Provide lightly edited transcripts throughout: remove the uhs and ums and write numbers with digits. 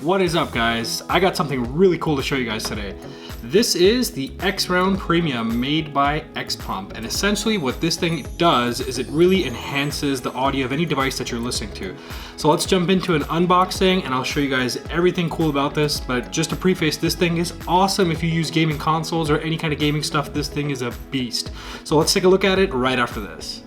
What is up, guys? I got something really cool to show you guys today. This is the XROUND Premium made by XPUMP, and essentially what this thing does is it really enhances the audio of any device that you're listening to. So let's jump into an unboxing and I'll show you guys everything cool about this, but just to preface, this thing is awesome if you use gaming consoles or any kind of gaming stuff. This thing is a beast. So let's take a look at it right after this.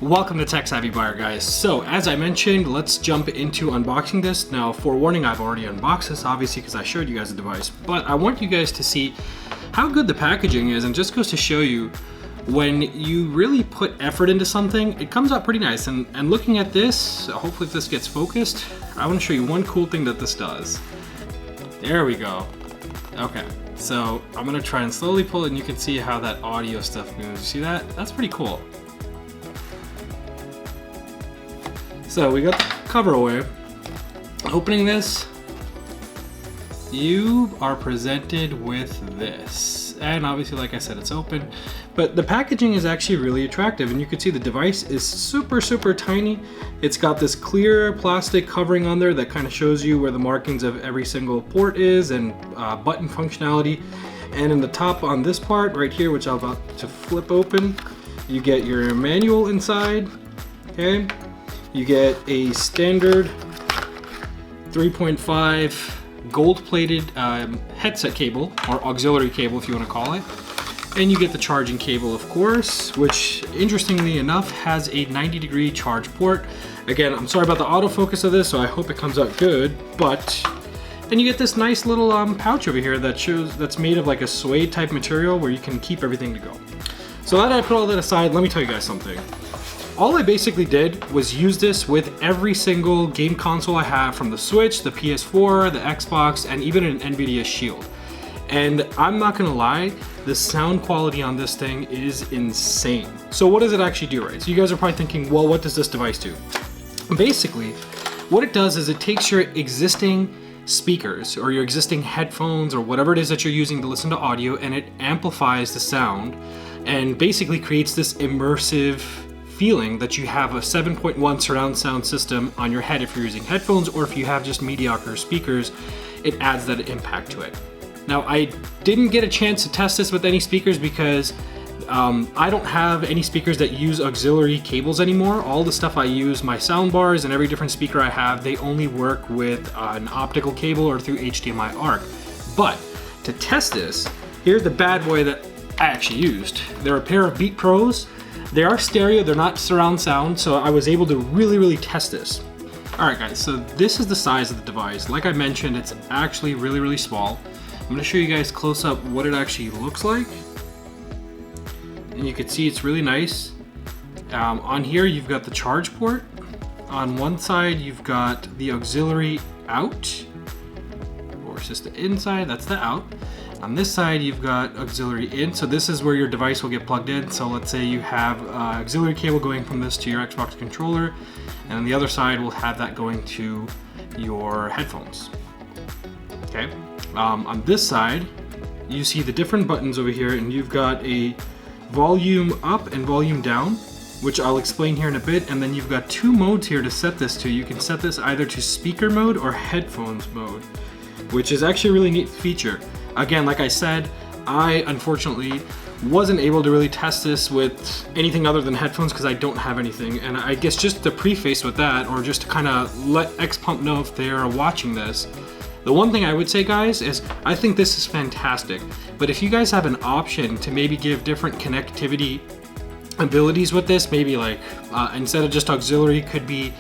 Welcome to Tech Savvy Buyer, guys. So as I mentioned, let's jump into unboxing this. Now, forewarning, I've already unboxed this obviously because I showed you guys the device, but I want you guys to see how good the packaging is, and just goes to show you when you really put effort into something, it comes out pretty nice. And looking at this, hopefully if this gets focused, I want to show you one cool thing that this does. There we go. Okay, so I'm gonna try and slowly pull it and you can see how that audio stuff moves. You see that? That's pretty cool. So we got the cover away. Opening this, you are presented with this. And obviously, like I said, it's open, but the packaging is actually really attractive, and you can see the device is super tiny. It's got this clear plastic covering on there that kind of shows you where the markings of every single port is, and button functionality. And in the top on this part right here, which I'm about to flip open, you get your manual inside, okay? You get a standard 3.5 gold-plated headset cable, or auxiliary cable if you want to call it. And you get the charging cable, of course, which interestingly enough has a 90-degree charge port. Again, I'm sorry about the autofocus of this, so I hope it comes out good, but then you get this nice little pouch over here that's made of like a suede type material where you can keep everything to go. So now that I put all that aside, let me tell you guys something. All I basically did was use this with every single game console I have, from the Switch, the PS4, the Xbox, and even an NVIDIA Shield. And I'm not gonna lie, the sound quality on this thing is insane. So what does it actually do, right? So you guys are probably thinking, well, what does this device do? Basically, what it does is it takes your existing speakers or your existing headphones or whatever it is that you're using to listen to audio, and it amplifies the sound and basically creates this immersive feeling that you have a 7.1 surround sound system on your head if you're using headphones, or if you have just mediocre speakers, it adds that impact to it. Now, I didn't get a chance to test this with any speakers because I don't have any speakers that use auxiliary cables anymore. All the stuff I use, my sound bars and every different speaker I have, they only work with an optical cable or through HDMI ARC. But to test this, here's the bad boy that I actually used. They're a pair of Beat Pros. They are stereo, they're not surround sound, so I was able to really test this. Alright guys, so this is the size of the device. Like I mentioned, it's actually really small. I'm going to show you guys close up what it actually looks like. And you can see it's really nice. On here you've got the charge port. On one side you've got the auxiliary out, or it's just the inside, that's the out. On this side, you've got auxiliary in, so this is where your device will get plugged in. So let's say you have auxiliary cable going from this to your Xbox controller, and on the other side, we'll have that going to your headphones. Okay. On this side, you see the different buttons over here, and you've got a volume up and volume down, which I'll explain here in a bit. And then you've got two modes here to set this to. You can set this either to speaker mode or headphones mode, which is actually a really neat feature. Again, like I said, I unfortunately wasn't able to really test this with anything other than headphones because I don't have anything. And I guess just to preface with that, or just to kind of let XPUMP know if they are watching this, the one thing I would say, guys, is I think this is fantastic. But if you guys have an option to maybe give different connectivity abilities with this, maybe like instead of just auxiliary, could be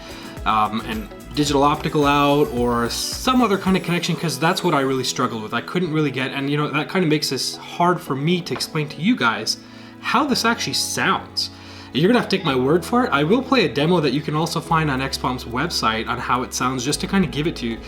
an digital optical out or some other kind of connection, because that's what I really struggled with. I couldn't really get, and you know, that kind of makes this hard for me to explain to you guys how this actually sounds. You're gonna have to take my word for it. I will play a demo that you can also find on XPUMP's website on how it sounds, just to kind of give it to you,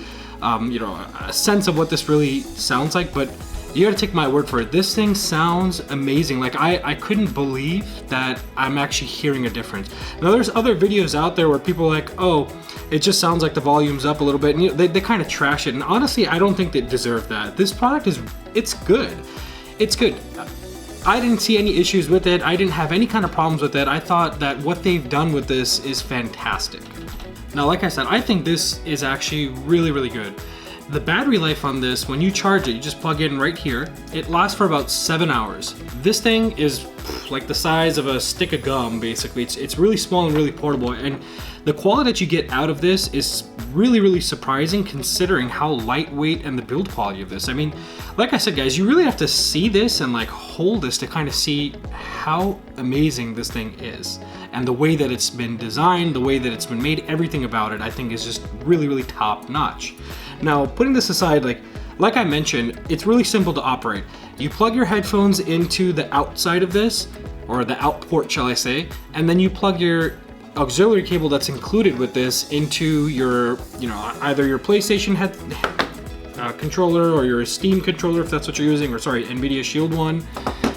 you know, a sense of what this really sounds like. But you gotta take my word for it. This thing sounds amazing. Like I couldn't believe that I'm actually hearing a difference. Now there's other videos out there where people are like, oh, it just sounds like the volume's up a little bit, and you know, they kind of trash it. And honestly, I don't think they deserve that. This product it's good. It's good. I didn't see any issues with it. I didn't have any kind of problems with it. I thought that what they've done with this is fantastic. Now, like I said, I think this is actually really, really good. The battery life on this, when you charge it, you just plug in right here, it lasts for about 7 hours. This thing is like the size of a stick of gum, basically. It's really small and really portable, and the quality that you get out of this is really, really surprising considering how lightweight and the build quality of this. I mean, like I said, guys, you really have to see this and like hold this to kind of see how amazing this thing is. And the way that it's been designed, the way that it's been made, everything about it, I think is just really, really top notch. Now, putting this aside, like I mentioned, it's really simple to operate. You plug your headphones into the outside of this, or the out port, shall I say, and then you plug your auxiliary cable that's included with this into your, either your PlayStation controller or your Steam controller, if that's what you're using, or sorry, NVIDIA Shield one,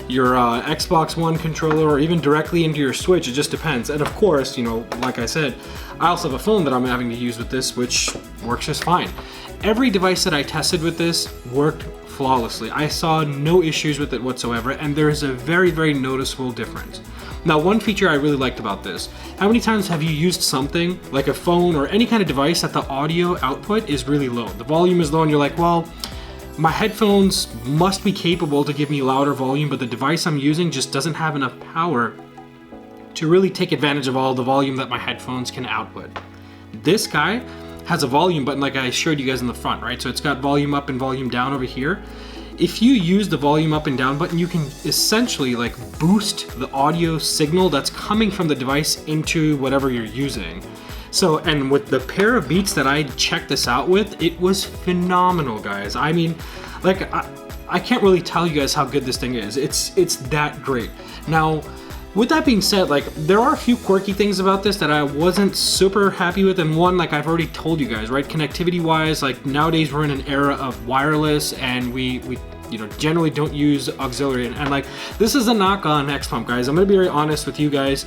your Xbox One controller, or even directly into your Switch. It just depends. And of course, like I said, I also have a phone that I'm having to use with this, which works just fine. Every device that I tested with this worked flawlessly. I saw no issues with it whatsoever, and there is a very, very noticeable difference. Now, one feature I really liked about this, how many times have you used something like a phone or any kind of device that the audio output is really low? The volume is low and you're like, well, my headphones must be capable to give me louder volume, but the device I'm using just doesn't have enough power to really take advantage of all the volume that my headphones can output. This guy has a volume button like I showed you guys in the front, right? So it's got volume up and volume down over here. If you use the volume up and down button, you can essentially like boost the audio signal that's coming from the device into whatever you're using. So, and with the pair of Beats that I checked this out with, it was phenomenal, guys. I mean, like, I can't really tell you guys how good this thing is. It's that great. Now, with that being said, like, there are a few quirky things about this that I wasn't super happy with, and one, like I've already told you guys, right? Connectivity wise, like nowadays we're in an era of wireless, and we generally don't use auxiliary, and like, this is a knock on XPUMP, guys. I'm gonna be very honest with you guys.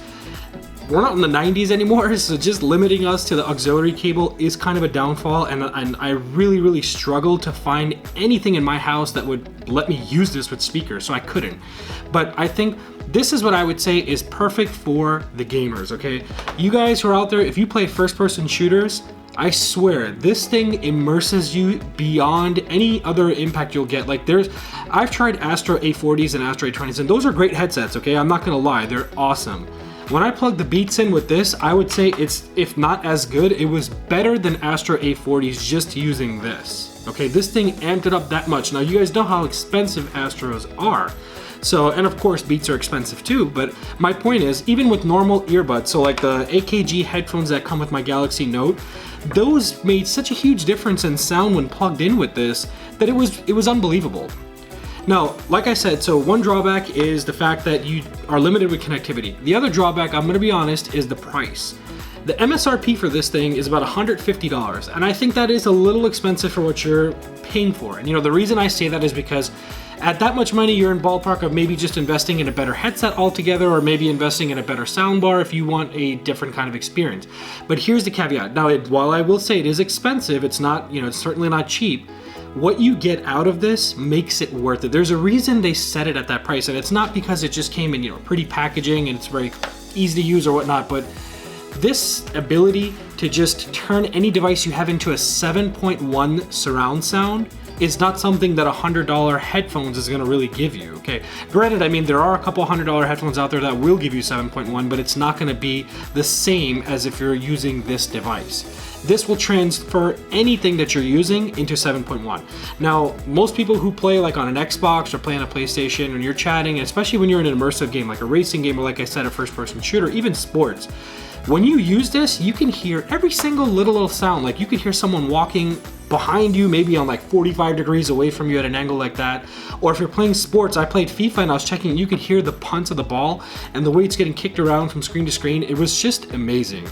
We're not in the 90s anymore, so just limiting us to the auxiliary cable is kind of a downfall, and I really, really struggled to find anything in my house that would let me use this with speakers, so I couldn't. But I think this is what I would say is perfect for the gamers, okay? You guys who are out there, if you play first-person shooters, I swear, this thing immerses you beyond any other impact you'll get. Like, I've tried Astro A40s and Astro A20s, and those are great headsets, okay? I'm not gonna lie, they're awesome. When I plugged the Beats in with this, I would say it's, if not as good, it was better than Astro A40s just using this. Okay, this thing amped it up that much. Now, you guys know how expensive Astros are. So, and of course, Beats are expensive too, but my point is, even with normal earbuds, so like the AKG headphones that come with my Galaxy Note, those made such a huge difference in sound when plugged in with this that it was unbelievable. Now, like I said, so one drawback is the fact that you are limited with connectivity. The other drawback, I'm gonna be honest, is the price. The MSRP for this thing is about $150, and I think that is a little expensive for what you're paying for. And the reason I say that is because at that much money, you're in ballpark of maybe just investing in a better headset altogether, or maybe investing in a better soundbar if you want a different kind of experience. But here's the caveat. Now, while I will say it is expensive, it's not, it's certainly not cheap. What you get out of this makes it worth it. There's a reason they set it at that price, and it's not because it just came in, pretty packaging and it's very easy to use or whatnot, but this ability to just turn any device you have into a 7.1 surround sound is not something that $100 headphones is gonna really give you, okay? Granted, I mean, there are a couple $100 headphones out there that will give you 7.1, but it's not gonna be the same as if you're using this device. This will transfer anything that you're using into 7.1. Now, most people who play like on an Xbox or play on a PlayStation, when you're chatting, especially when you're in an immersive game, like a racing game, or like I said, a first-person shooter, even sports, when you use this, you can hear every single little sound. Like, you could hear someone walking behind you, maybe on like 45 degrees away from you at an angle like that. Or if you're playing sports, I played FIFA and I was checking, you could hear the punts of the ball and the way it's getting kicked around from screen to screen. It was just amazing.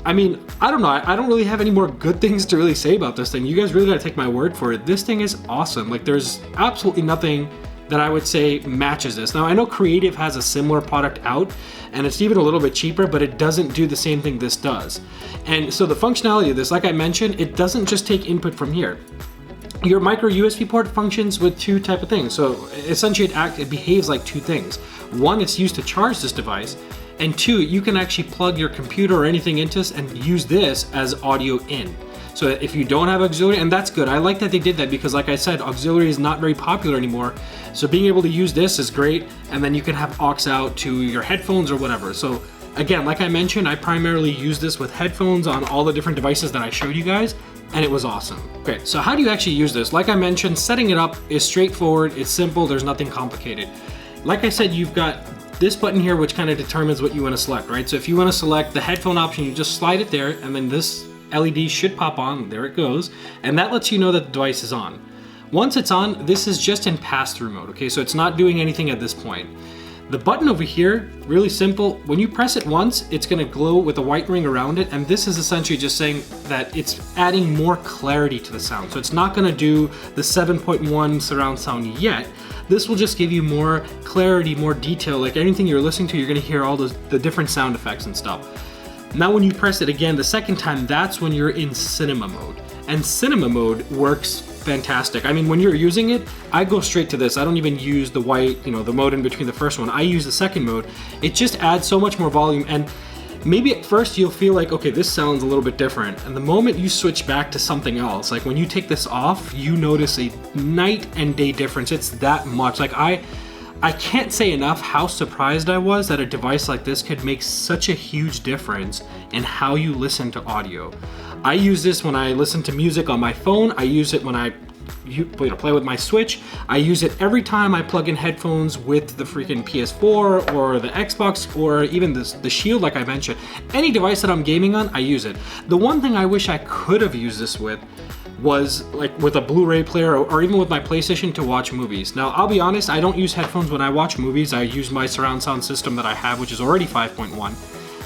I mean, I don't know, I don't really have any more good things to really say about this thing. You guys really gotta take my word for it. This thing is awesome. Like, there's absolutely nothing that I would say matches this. Now, I know Creative has a similar product out, and it's even a little bit cheaper, but it doesn't do the same thing this does. And so the functionality of this, like I mentioned, it doesn't just take input from here. Your micro USB port functions with two type of things. So essentially it behaves like two things. One, it's used to charge this device, and two, you can actually plug your computer or anything into this and use this as audio in. So if you don't have auxiliary, and that's good. I like that they did that because like I said, auxiliary is not very popular anymore. So being able to use this is great. And then you can have aux out to your headphones or whatever. So again, like I mentioned, I primarily use this with headphones on all the different devices that I showed you guys, and it was awesome. Okay, so how do you actually use this? Like I mentioned, setting it up is straightforward. It's simple. There's nothing complicated. Like I said, you've got this button here, which kind of determines what you want to select, right? So if you want to select the headphone option, you just slide it there, and then this LED should pop on. There it goes. And that lets you know that the device is on. Once it's on, this is just in pass-through mode, okay? So it's not doing anything at this point. The button over here, really simple. When you press it once, it's gonna glow with a white ring around it, and this is essentially just saying that it's adding more clarity to the sound. So it's not gonna do the 7.1 surround sound yet. This will just give you more clarity, more detail. Like anything you're listening to, you're gonna hear all the different sound effects and stuff. Now when you press it again the second time, that's when you're in cinema mode. And cinema mode works fantastic. I mean, when you're using it, I go straight to this. I don't even use the white, the mode in between the first one. I use the second mode. It just adds so much more volume, and maybe at first you'll feel like, okay, this sounds a little bit different. And the moment you switch back to something else, like when you take this off, you notice a night and day difference. It's that much. Like I can't say enough how surprised I was that a device like this could make such a huge difference in how you listen to audio. I use this when I listen to music on my phone. I use it when I play with my Switch. I use it every time I plug in headphones with the freaking PS4 or the Xbox or even the Shield, like I mentioned. Any device that I'm gaming on, I use it. The one thing I wish I could have used this with was like with a Blu-ray player or even with my PlayStation to watch movies. Now, I'll be honest, I don't use headphones when I watch movies. I use my surround sound system that I have, which is already 5.1.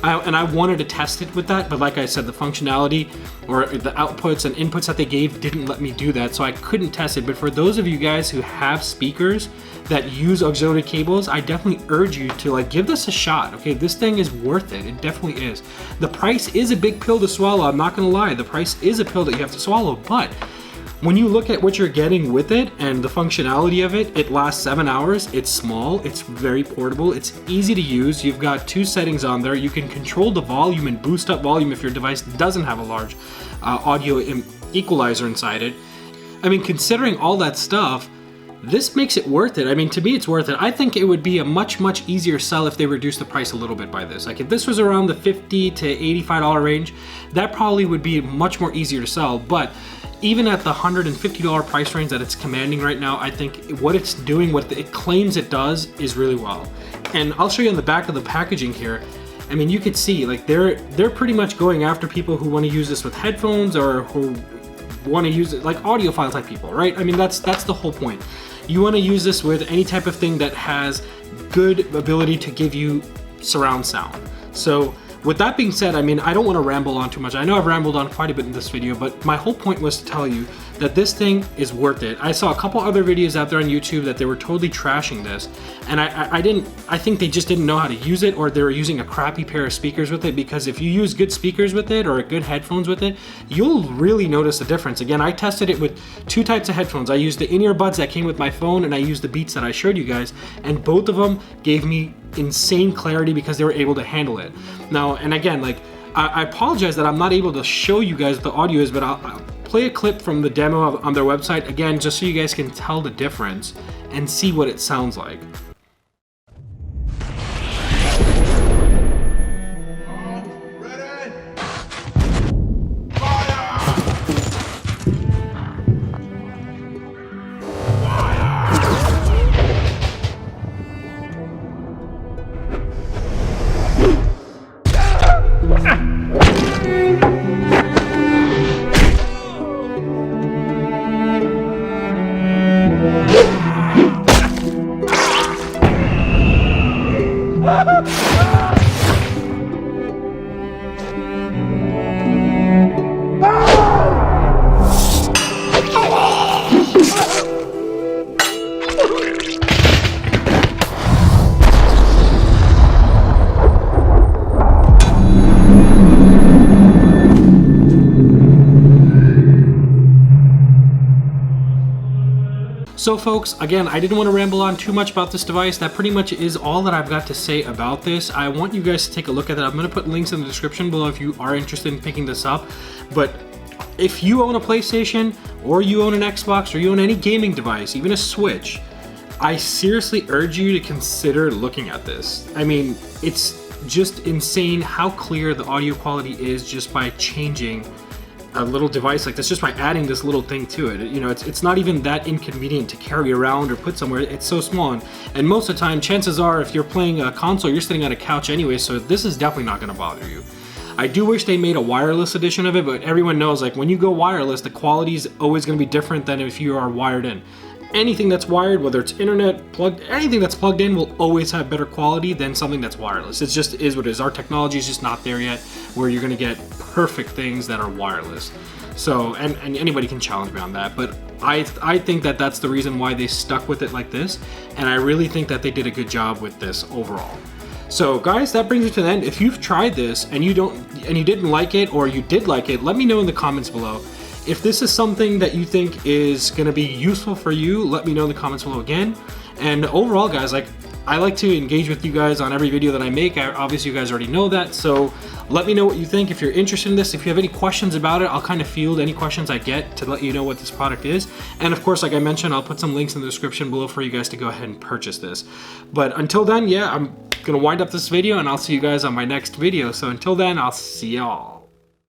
And I wanted to test it with that, but like I said, the functionality or the outputs and inputs that they gave didn't let me do that, so I couldn't test it. But for those of you guys who have speakers that use auxiliary cables, I definitely urge you to give this a shot. Okay, this thing is worth it. It definitely is. The price is a big pill to swallow. I'm not gonna lie. The price is a pill that you have to swallow, but when you look at what you're getting with it and the functionality of it, it lasts 7 hours. It's small, it's very portable, it's easy to use. You've got two settings on there. You can control the volume and boost up volume if your device doesn't have a large audio equalizer inside it. I mean, considering all that stuff, this makes it worth it. I mean, to me, it's worth it. I think it would be a much, much easier sell if they reduced the price a little bit by this. Like if this was around the $50 to $85 range, that probably would be much more easier to sell. But even at the $150 price range that it's commanding right now, I think what it's doing, what it claims it does, is really well. And I'll show you on the back of the packaging here. I mean, you could see they're pretty much going after people who want to use this with headphones or who want to use it like audiophile type people, right? I mean, that's the whole point. You want to use this with any type of thing that has good ability to give you surround sound. So with that being said, I mean, I don't want to ramble on too much. I know I've rambled on quite a bit in this video, but my whole point was to tell you that this thing is worth it. I saw a couple other videos out there on YouTube that they were totally trashing this, and I think they just didn't know how to use it, or they were using a crappy pair of speakers with it, because if you use good speakers with it or good headphones with it, you'll really notice the difference. Again, I tested it with two types of headphones. I used the in-ear buds that came with my phone, and I used the Beats that I showed you guys, and both of them gave me insane clarity because they were able to handle it. Now, and again, I apologize that I'm not able to show you guys what the audio is, but I'll play a clip from the demo on their website, again, just so you guys can tell the difference and see what it sounds like. So folks, again, I didn't want to ramble on too much about this device. That pretty much is all that I've got to say about this. I want you guys to take a look at it. I'm going to put links in the description below if you are interested in picking this up. But if you own a PlayStation, or you own an Xbox, or you own any gaming device, even a Switch, I seriously urge you to consider looking at this. I mean, it's just insane how clear the audio quality is just by changing a little device like this, just by adding this little thing to it. You know, it's not even that inconvenient to carry around or put somewhere. It's so small, and most of the time, chances are, if you're playing a console, you're sitting on a couch anyway, so this is definitely not going to bother you. I do wish they made a wireless edition of it, but everyone knows, like, when you go wireless, the quality is always going to be different than if you are wired in. Anything that's wired, whether it's internet, plugged, anything that's plugged in will always have better quality than something that's wireless. It just is what it is. Our technology is just not there yet where you're gonna get perfect things that are wireless. So, and anybody can challenge me on that, but I think that that's the reason why they stuck with it like this, and I really think that they did a good job with this overall. So guys, that brings it to the end. If you've tried this and you didn't like it, or you did like it, let me know in the comments below. If this is something that you think is going to be useful for you, let me know in the comments below again. And overall, guys, like, I like to engage with you guys on every video that I make. Obviously, you guys already know that. So let me know what you think. If you're interested in this, if you have any questions about it, I'll kind of field any questions I get to let you know what this product is. And of course, like I mentioned, I'll put some links in the description below for you guys to go ahead and purchase this. But until then, yeah, I'm going to wind up this video, and I'll see you guys on my next video. So until then, I'll see y'all.